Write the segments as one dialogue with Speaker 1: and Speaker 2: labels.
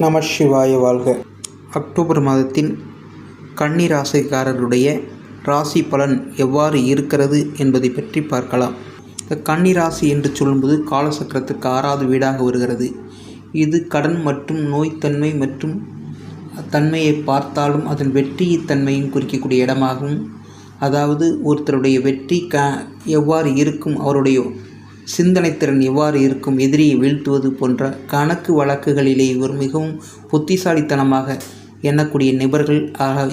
Speaker 1: நம சிவாய வாழ்க. அக்டோபர் மாதத்தின் கன்னி ராசிக்காரருடைய ராசி பலன் எவ்வாறு இருக்கிறது என்பதை பற்றி பார்க்கலாம். இந்த கன்னி ராசி என்று சொல்லும்போது காலசக்கரத்திற்கு 6வது வீடாக வருகிறது. இது கடன் மற்றும் நோய்த்தன்மை மற்றும் தன்மையை பார்த்தாலும் அதன் வெற்றித்தன்மையும் குறிக்கக்கூடிய இடமாகும். அதாவது ஒருத்தருடைய வெற்றி எவ்வாறு இருக்கும், அவருடைய சிந்தனை திறன் எவ்வாறு இருக்கும், எதிரியை வீழ்த்துவது போன்ற கணக்கு வழக்குகளிலே இவர் மிகவும் புத்திசாலித்தனமாக எண்ணக்கூடிய நிபர்கள்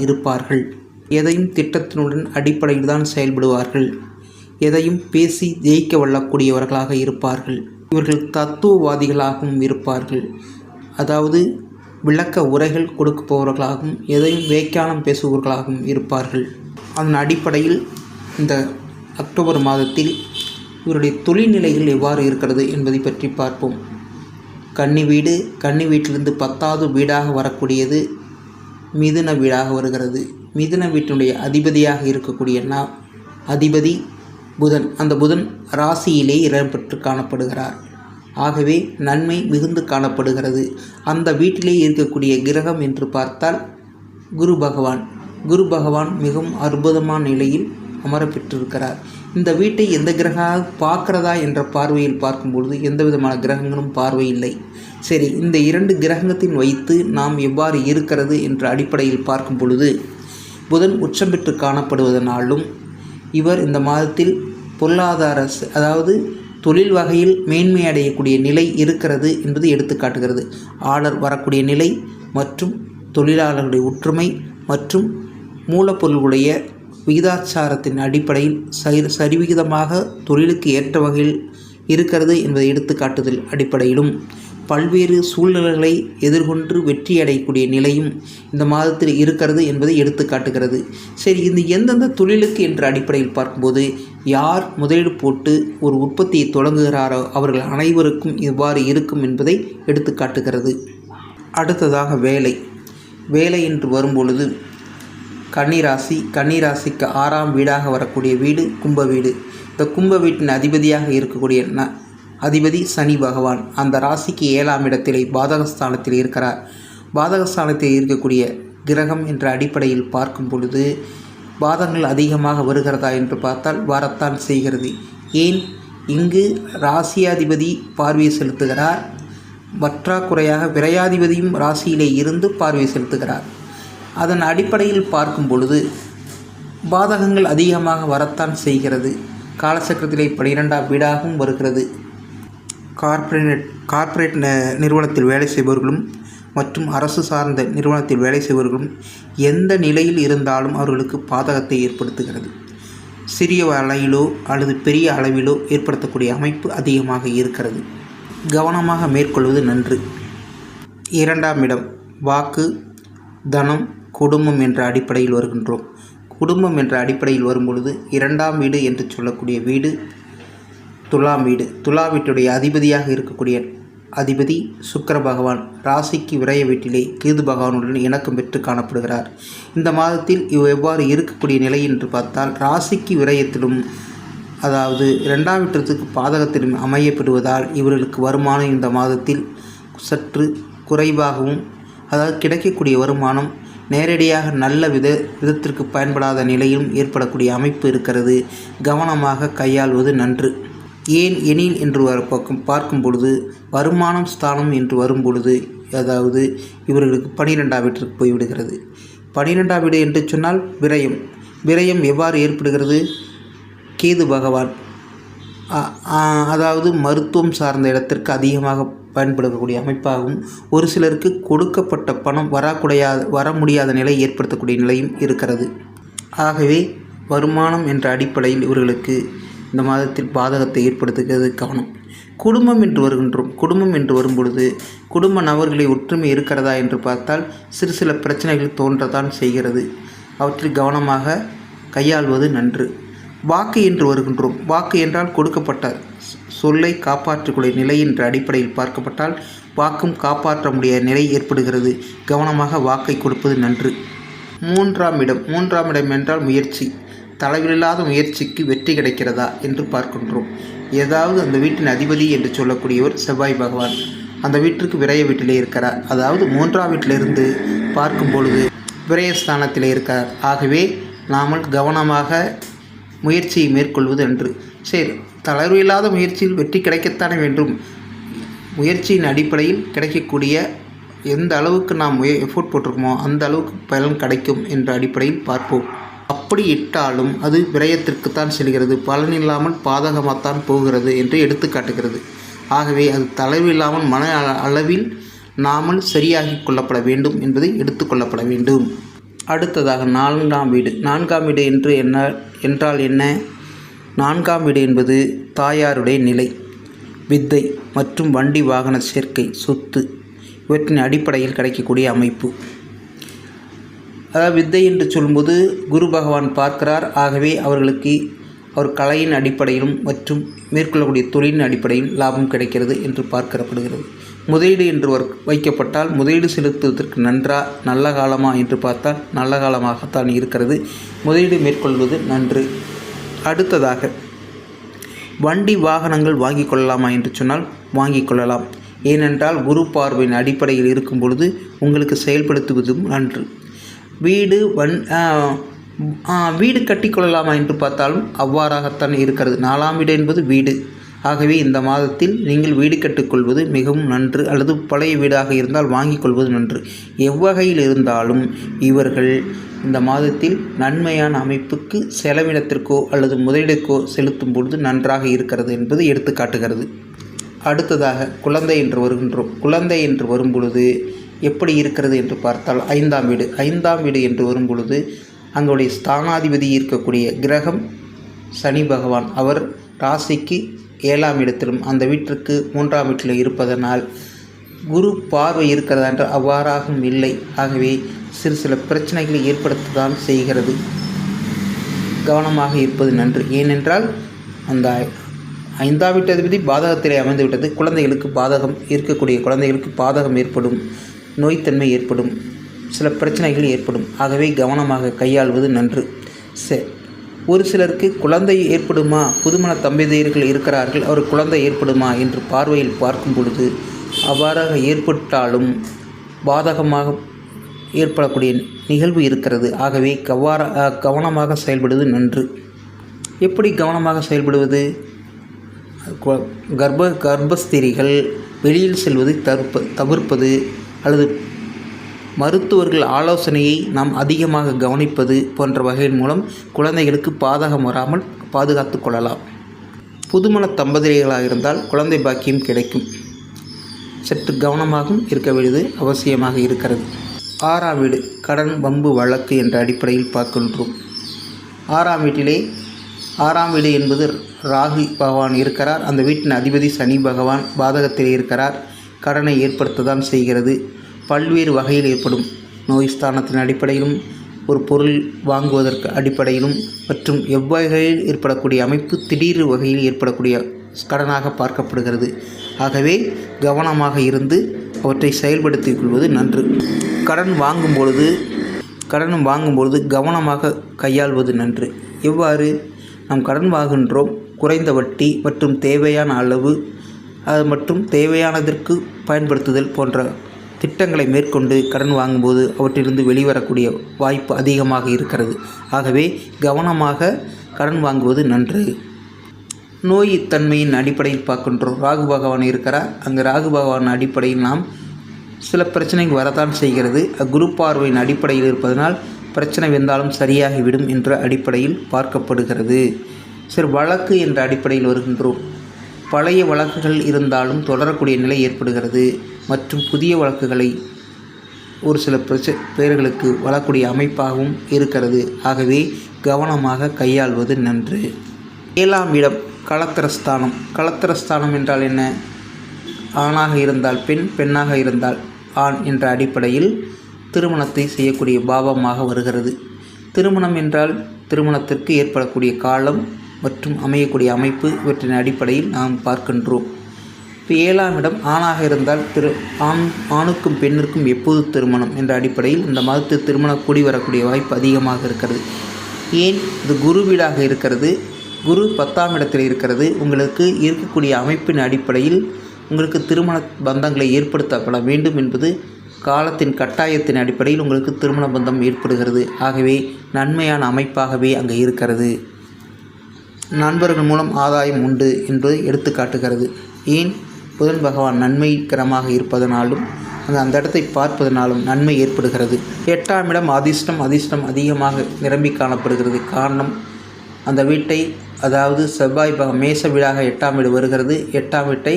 Speaker 1: இருப்பார்கள். எதையும் திட்டத்தினுடன் அடிப்படையில் தான் செயல்படுவார்கள். எதையும் பேசி ஜெயிக்க வல்லக்கூடியவர்களாக இருப்பார்கள். இவர்கள் தத்துவவாதிகளாகவும் இருப்பார்கள். அதாவது விளக்க உரைகள் கொடுப்பவர்களாகவும் எதையும் வேக்கானம் பேசுபவர்களாகவும் இருப்பார்கள். அதன் அடிப்படையில் இந்த அக்டோபர் மாதத்தில் இவருடைய தொழில்நிலைகள் எவ்வாறு இருக்கிறது என்பதை பற்றி பார்ப்போம். கன்னி வீட்டிலிருந்து 10வது வீடாக வரக்கூடியது மிதுன வீடாக வருகிறது. மிதுன வீட்டினுடைய அதிபதியாக இருக்கக்கூடிய அதிபதி புதன். அந்த புதன் ராசியிலே இடம்பெற்று காணப்படுகிறார். ஆகவே நன்மை மிகுந்து காணப்படுகிறது. அந்த வீட்டிலே இருக்கக்கூடிய கிரகம் என்று பார்த்தால் குரு பகவான் மிகவும் அற்புதமான நிலையில் அமர பெற்றிருக்கிறார். இந்த வீட்டை எந்த கிரகம் பார்க்கிறதா என்ற பார்வையில் பார்க்கும்பொழுது எந்த விதமான கிரகங்களும் பார்வை இல்லை. சரி, இந்த 2 கிரகத்தின் வைத்து நாம் எவ்வாறு இருக்கிறது என்ற அடிப்படையில் பார்க்கும் பொழுது புதன் உச்சம் பெற்று காணப்படுவதனாலும் இவர் இந்த மாதத்தில் பொருளாதார அதாவது தொழில் வகையில் மேன்மை அடையக்கூடிய நிலை இருக்கிறது என்பது எடுத்து காட்டுகிறது. ஆர்டர் வரக்கூடிய நிலை மற்றும் தொழிலாளர்களுடைய ஒற்றுமை மற்றும் மூலப்பொருளுடைய விகிதாச்சாரத்தின் அடிப்படையில் சரிவிகிதமாக தொழிலுக்கு ஏற்ற வகையில் இருக்கிறது என்பதை எடுத்துக்காட்டுதல் அடிப்படையிலும் பல்வேறு சூழ்நிலைகளை எதிர்கொண்டு வெற்றி அடையக்கூடிய நிலையும் இந்த மாதத்தில் இருக்கிறது என்பதை எடுத்து காட்டுகிறது. சரி, இந்த எந்தெந்த தொழிலுக்கு என்ற அடிப்படையில் பார்க்கும்போது யார் முதலீடு போட்டு ஒரு உற்பத்தியை தொடங்குகிறாரோ அவர்கள் அனைவருக்கும் இவ்வாறு இருக்கும் என்பதை எடுத்து காட்டுகிறது. அடுத்ததாக வேலை என்று வரும்பொழுது கன்னிராசிக்கு 6ஆம் வீடாக வரக்கூடிய வீடு கும்ப வீடு. இந்த கும்ப வீட்டின் அதிபதியாக இருக்கக்கூடிய அதிபதி சனி பகவான் அந்த ராசிக்கு 7ஆம் இடத்திலே பாதகஸ்தானத்தில் இருக்கிறார். பாதகஸ்தானத்தில் இருக்கக்கூடிய கிரகம் என்ற அடிப்படையில் பார்க்கும் பொழுது பாதங்கள் அதிகமாக வருகிறதா என்று பார்த்தால் வரத்தான் செய்கிறது. ஏன், இங்கு ராசியாதிபதி பார்வை செலுத்துகிறார். பற்றாக்குறையாக விரையாதிபதியும் ராசியிலே இருந்து பார்வை செலுத்துகிறார். அதன் அடிப்படையில் பார்க்கும் பொழுது பாதகங்கள் அதிகமாக வரத்தான் செய்கிறது. காலசக்கரத்திலே 12ஆம் வீடாகவும் வருகிறது. கார்ப்பரேட் நிறுவனத்தில் வேலை செய்பவர்களும் மற்றும் அரசு சார்ந்த நிறுவனத்தில் வேலை செய்பவர்களும் எந்த நிலையில் இருந்தாலும் அவர்களுக்கு பாதகத்தை ஏற்படுத்துகிறது. சிறிய அளவிலோ அல்லது பெரிய அளவிலோ ஏற்படுத்தக்கூடிய அமைப்பு அதிகமாக இருக்கிறது. கவனமாக மேற்கொள்வது நன்று. 2ஆம் இடம் வாக்கு, தனம், குடும்பம் என்ற அடிப்படையில் வருகின்றோம். குடும்பம் என்ற அடிப்படையில் வரும்பொழுது 2ஆம் வீடு என்று சொல்லக்கூடிய வீடு துலாம் வீடு. துலா வீட்டுடைய அதிபதியாக இருக்கக்கூடிய அதிபதி சுக்கிர பகவான் ராசிக்கு விரய வீட்டிலே கேது பகவானுடன் இணக்கம் பெற்று காணப்படுகிறார். இந்த மாதத்தில் எவ்வாறு இருக்கக்கூடிய நிலை என்று பார்த்தால் ராசிக்கு விரயத்திலும் அதாவது 2ஆம் வீட்டிற்கு பாதகத்திலும் அமையப்படுவதால் இவர்களுக்கு வருமானம் இந்த மாதத்தில் சற்று குறைவாகவும், அதாவது கிடைக்கக்கூடிய வருமானம் நேரடியாக நல்ல விதத்திற்கு பயன்படாத நிலையிலும் ஏற்படக்கூடிய அமைப்பு இருக்கிறது. கவனமாக கையாள்வது நன்று. ஏன் எனில் என்று பார்க்கும் பொழுது வருமானம் ஸ்தானம் என்று வரும் பொழுது அதாவது இவர்களுக்கு 12ஆம் வீட்டிற்கு போய்விடுகிறது. 12ஆம் வீடு என்று சொன்னால் விரயம் எவ்வாறு ஏற்படுகிறது? கேது பகவான் அதாவது மருத்துவம் சார்ந்த இடத்திற்கு அதிகமாக பயன்படுத்தக்கூடிய அமைப்பாகவும், ஒரு சிலருக்கு கொடுக்கப்பட்ட பணம் வர முடியாத நிலை ஏற்படுத்தக்கூடிய நிலையும் இருக்கிறது. ஆகவே வருமானம் என்ற அடிப்படையில் இவர்களுக்கு இந்த மாதத்தில் பாதகத்தை ஏற்படுத்துகிறது. கவனம். குடும்பம் என்று வரும்பொழுது குடும்ப நபர்களை ஒற்றுமை இருக்கிறதா என்று பார்த்தால் சில பிரச்சனைகள் தோன்றத்தான் செய்கிறது. அவற்றில் கவனமாக கையாள்வது நன்று. வாக்கு என்று வருகின்றோம். வாக்கு என்றால் கொடுக்கப்பட்ட சொல்லை காப்பாற்றக்கூடிய நிலை என்ற அடிப்படையில் பார்க்கப்பட்டால் வாக்கும் காப்பாற்ற முடியாத நிலை ஏற்படுகிறது. கவனமாக வாக்கை கொடுப்பது நன்று. 3ஆம் இடம் என்றால் முயற்சி. தலைவில்லாத முயற்சிக்கு வெற்றி கிடைக்கிறதா என்று பார்க்கின்றோம். ஏதாவது அந்த வீட்டின் அதிபதி என்று சொல்லக்கூடியவர் செவ்வாய் பகவான். அந்த வீட்டிற்கு விரய வீட்டிலே இருக்கிறார். அதாவது 3ஆம் வீட்டிலிருந்து பார்க்கும் பொழுது விரயஸ்தானத்திலே இருக்கிறார். ஆகவே நாமல் கவனமாக முயற்சியை மேற்கொள்வது நன்று. சரி, தளர்வு இல்லாத முயற்சியில் வெற்றி கிடைக்கத்தானே வேண்டும். முயற்சியின் அடிப்படையில் கிடைக்கக்கூடிய எந்த அளவுக்கு நாம் எஃபோர்ட் போட்டிருக்கோமோ அந்த அளவுக்கு பலன் கிடைக்கும் என்ற அடிப்படையில் பார்ப்போம். அப்படி இட்டாலும் அது விரயத்திற்குத்தான் செல்கிறது, பலன் இல்லாமல் பாதகமாகத்தான் போகிறது என்று எடுத்து காட்டுகிறது. ஆகவே அது தளர்வு இல்லாமல் மன அளவில் நாமல் சரியாகி கொள்ளப்பட வேண்டும் என்பதை எடுத்துக்கொள்ளப்பட வேண்டும். அடுத்ததாக 4ஆம் வீடு. 4ஆம் வீடு என்றால் என்ன? 4ஆம் வீடு என்பது தாயாருடைய நிலை, வித்தை மற்றும் வண்டி வாகன சேர்க்கை, சொத்து இவற்றின் அடிப்படையில் கிடைக்கக்கூடிய அமைப்பு. அதாவது வித்தை என்று சொல்லும்போது குரு பகவான் பார்க்கிறார். ஆகவே அவர்களுக்கு அவர் கலையின் அடிப்படையிலும் மற்றும் மேற்கொள்ளக்கூடிய தொழிலின் அடிப்படையில் லாபம் கிடைக்கிறது என்று பார்க்கப்படுகிறது. முதலீடு என்று வைக்கப்பட்டால் முதலீடு செலுத்துவதற்கு நல்ல காலமா என்று பார்த்தால் நல்ல காலமாகத்தான் இருக்கிறது. முதலீடு மேற்கொள்வது நன்று. அடுத்ததாக வண்டி வாகனங்கள் வாங்கி கொள்ளலாமா என்று சொன்னால் வாங்கி கொள்ளலாம். ஏனென்றால் குரு பார்வையின் அடிப்படையில் இருக்கும் பொழுது உங்களுக்கு செயல்படுத்துவதும் நன்று. வீடு கட்டிக்கொள்ளலாமா என்று பார்த்தாலும் அவ்வாறாகத்தான் இருக்கிறது. 4ஆம் வீடு என்பது வீடு. ஆகவே இந்த மாதத்தில் நீங்கள் வீடு கட்டிக்கொள்வது மிகவும் நன்று. அல்லது பழைய வீடாக இருந்தால் வாங்கி கொள்வது நன்று. எவ்வகையில் இருந்தாலும் இவர்கள் இந்த மாதத்தில் நன்மையான அமைப்புக்கு செலவினத்திற்கோ அல்லது முதலீடுக்கோ செலுத்தும் பொழுது நன்றாக இருக்கிறது என்பது எடுத்து காட்டுகிறது. அடுத்ததாக குழந்தை என்று வருகின்றோம். குழந்தை என்று வரும் பொழுது எப்படி இருக்கிறது என்று பார்த்தால் 5ஆம் வீடு. 5ஆம் வீடு என்று வரும் பொழுது அங்களுடைய ஸ்தானாதிபதி இருக்கக்கூடிய கிரகம் சனி பகவான், அவர் ராசிக்கு 7ஆம் இடத்திலும் அந்த வீட்டிற்கு 3ஆம் வீட்டில் இருப்பதனால் குரு பார்வை இருக்கிறதா என்று அவ்வாறாகவும் இல்லை. ஆகவே சில பிரச்சனைகளை ஏற்படுத்தத்தான் செய்கிறது. கவனமாக இருப்பது நன்று. ஏனென்றால் அந்த 5ஆம் வீட்டு அதிபதி பாதகத்திலே அமைந்துவிட்டது. குழந்தைகளுக்கு பாதகம் இருக்கக்கூடிய குழந்தைகளுக்கு பாதகம் ஏற்படும், நோய்த்தன்மை ஏற்படும், சில பிரச்சனைகள் ஏற்படும். ஆகவே கவனமாக கையாள்வது நன்று. ஒரு சிலருக்கு குழந்தை ஏற்படுமா, புதுமண தம்பதியர்கள் இருக்கிறார்கள், அவர் குழந்தை ஏற்படுமா என்று பார்வையில் பார்க்கும் பொழுது அவ்வாறாக ஏற்பட்டாலும் பாதகமாக ஏற்படக்கூடிய நிகழ்வு இருக்கிறது. ஆகவே கவனமாக செயல்படுவது நன்று. எப்படி கவனமாக செயல்படுவது? கர்ப்பஸ்திரிகள் வெளியில் செல்வதை தவிர்ப்பது அல்லது மருத்துவர்கள் ஆலோசனையை நாம் அதிகமாக கவனிப்பது போன்ற வகையின் மூலம் குழந்தைகளுக்கு பாதகம் வராமல் பாதுகாத்து கொள்ளலாம். புதுமண தம்பதியர்களாக இருந்தால் குழந்தை பாக்கியம் கிடைக்கும். சற்று கவனமாகவும் இருக்க வேண்டியது அவசியமாக இருக்கிறது. 6ஆம் வீடு கடன் வம்பு வழக்கு என்ற அடிப்படையில் பார்க்கின்றோம். 6ஆம் வீட்டிலே 6ஆம் வீடு என்பது ராகு பகவான் இருக்கிறார். அந்த வீட்டின் அதிபதி சனி பகவான் பாதகத்தில் இருக்கிறார். கடனை ஏற்படுத்தத்தான் செய்கிறது. பல்வேறு வகையில் ஏற்படும் நோய் ஸ்தானத்தின் அடிப்படையிலும் ஒரு பொருள் வாங்குவதற்கு அடிப்படையிலும் மற்றும் எவ்வகையில் ஏற்படக்கூடிய அமைப்பு திடீர் வகையில் ஏற்படக்கூடிய கடனாக பார்க்கப்படுகிறது. ஆகவே கவனமாக இருந்து அவற்றை செயல்படுத்திக் கொள்வது நன்று. கடன் வாங்கும் பொழுது கவனமாக கையாள்வது நன்று. எவ்வாறு? நாம் கடன் வாங்குகின்றோம், குறைந்த வட்டி மற்றும் தேவையான அளவு மற்றும் தேவையானதற்கு பயன்படுத்துதல் போன்ற திட்டங்களை மேற்கொண்டு கடன் வாங்கும்போது அவற்றிலிருந்து வெளிவரக்கூடிய வாய்ப்பு அதிகமாக இருக்கிறது. ஆகவே கவனமாக கடன் வாங்குவது நன்று. நோய் தன்மையின் அடிப்படையில் பார்க்கின்றோம். ராகு பகவான் இருக்கிறார். அங்கு ராகு பகவான் அடிப்படையில் நாம் சில பிரச்சனைகள் வரத்தான் செய்கிறது. குரு பார்வையின் அடிப்படையில் இருப்பதனால் பிரச்சனை வந்தாலும் சரியாகிவிடும் என்ற அடிப்படையில் பார்க்கப்படுகிறது. சரி, வழக்கு என்ற அடிப்படையில் வருகின்றோம். பழைய வழக்குகள் இருந்தாலும் தொடரக்கூடிய நிலை ஏற்படுகிறது மற்றும் புதிய வழக்குகளை ஒரு சில பேர்களுக்கு வரக்கூடிய அமைப்பாகவும் இருக்கிறது. ஆகவே கவனமாக கையாள்வது நன்று. 7ஆம் இடம் களத்திரஸ்தானம். களத்திரஸ்தானம் என்றால் என்ன? ஆணாக இருந்தால் பெண், பெண்ணாக இருந்தால் ஆண் என்ற அடிப்படையில் திருமணத்தை செய்யக்கூடிய பாவமாக வருகிறது. திருமணம் என்றால் திருமணத்திற்கு ஏற்படக்கூடிய காலம் மற்றும் அமையக்கூடிய அமைப்பு இவற்றின் அடிப்படையில் நாம் பார்க்கின்றோம். இப்போ 7ஆம் இடம் ஆணாக இருந்தால் ஆணுக்கும் பெண்ணிற்கும் எப்போது திருமணம் என்ற அடிப்படையில் இந்த மாதத்தில் திருமணம் கூடி வரக்கூடிய வாய்ப்பு அதிகமாக இருக்கிறது. ஏன்? இது குரு வீடாக இருக்கிறது. குரு 10ஆம் இடத்தில் இருக்கிறது. உங்களுக்கு இருக்கக்கூடிய அமைப்பின் அடிப்படையில் உங்களுக்கு திருமண பந்தங்களை ஏற்படுத்தப்பட வேண்டும் என்பது காலத்தின் கட்டாயத்தின் அடிப்படையில் உங்களுக்கு திருமண பந்தம் ஏற்படுகிறது. ஆகவே நன்மையான அமைப்பாகவே அங்கே இருக்கிறது. நண்பர்கள் மூலம் ஆதாயம் உண்டு என்பதை எடுத்து காட்டுகிறது. ஏன்? புதன் பகவான் நன்மைகரமாக இருப்பதனாலும் அந்த இடத்தை பார்ப்பதனாலும் நன்மை ஏற்படுகிறது. 8ஆம் இடம் அதிர்ஷ்டம் அதிகமாக நிரம்பி காணப்படுகிறது. காரணம், அந்த வீட்டை, அதாவது செவ்வாய் பகவான் மேச வீடாக 8ஆம் வீடு வருகிறது. 8ஆம் வீட்டை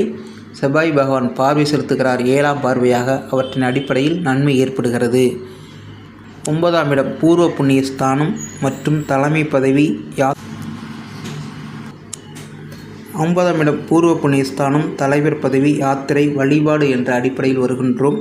Speaker 1: செவ்வாய் பகவான் பார்வை செலுத்துகிறார். 7ஆம் பார்வையாக. அவற்றின் அடிப்படையில் நன்மை ஏற்படுகிறது. 9ஆம் இடம் பூர்வ புண்ணிய ஸ்தானம் மற்றும் தலைமை பதவி. 9ஆம் இடம் பூர்வ புண்ணியஸ்தானம், தலைவர் பதவி, யாத்திரை, வழிபாடு என்ற அடிப்படையில் வருகின்றோம்.